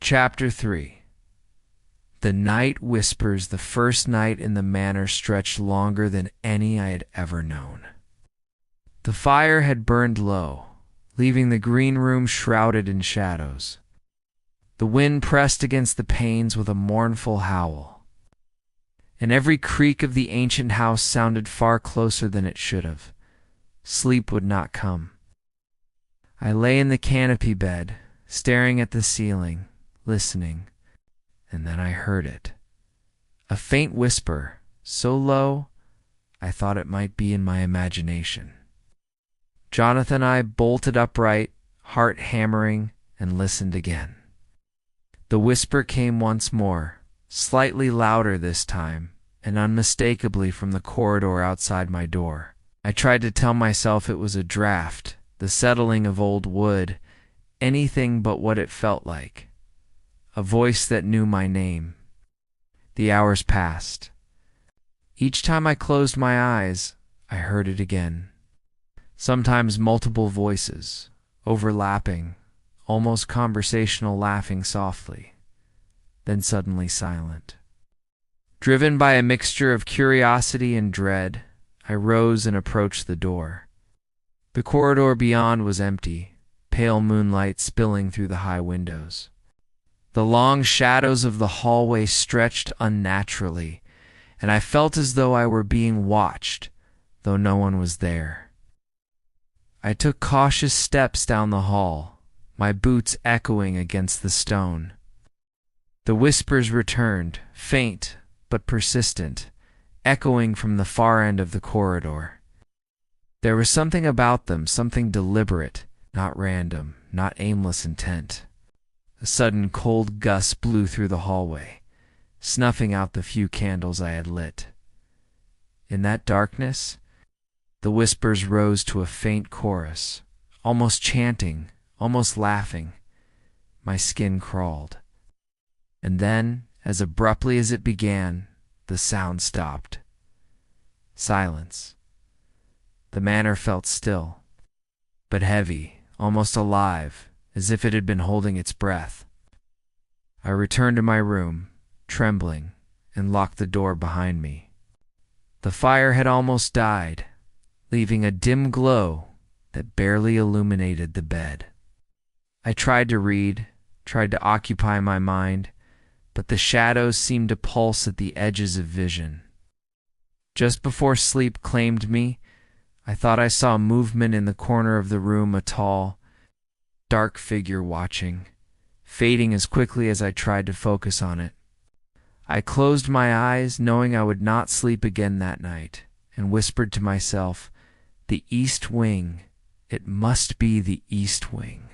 Chapter 3. The night whispers. The first night in the manor stretched longer than any I had ever known. The fire had burned low, leaving the green room shrouded in shadows. The wind pressed against the panes with a mournful howl, and every creak of the ancient house sounded far closer than it should have. Sleep would not come. I lay in the canopy bed, staring at the ceiling, listening, and then I heard it. A faint whisper, so low I thought it might be in my imagination. Jonathan and I bolted upright, heart hammering, and listened again. The whisper came once more, slightly louder this time, and unmistakably from the corridor outside my door. I tried to tell myself it was a draft, the settling of old wood, anything but what it felt like. A voice that knew my name. The hours passed. Each time I closed my eyes, I heard it again. Sometimes multiple voices, overlapping, almost conversational, laughing softly, then suddenly silent. Driven by a mixture of curiosity and dread, I rose and approached the door. The corridor beyond was empty, pale moonlight spilling through the high windows. The long shadows of the hallway stretched unnaturally, and I felt as though I were being watched, though no one was there. I took cautious steps down the hall, my boots echoing against the stone. The whispers returned, faint but persistent, echoing from the far end of the corridor. There was something about them, something deliberate, not random, not aimless intent. A sudden cold gust blew through the hallway, snuffing out the few candles I had lit. In that darkness, the whispers rose to a faint chorus, almost chanting, almost laughing. My skin crawled. And then, as abruptly as it began, the sound stopped. Silence. The manor felt still, but heavy, almost alive, as if it had been holding its breath. I returned to my room, trembling, and locked the door behind me. The fire had almost died, leaving a dim glow that barely illuminated the bed. I tried to read, tried to occupy my mind, but the shadows seemed to pulse at the edges of vision. Just before sleep claimed me, I thought I saw movement in the corner of the room, a tall, dark figure watching, fading as quickly as I tried to focus on it. I closed my eyes, knowing I would not sleep again that night, and whispered to myself, "The East Wing. It must be the East Wing."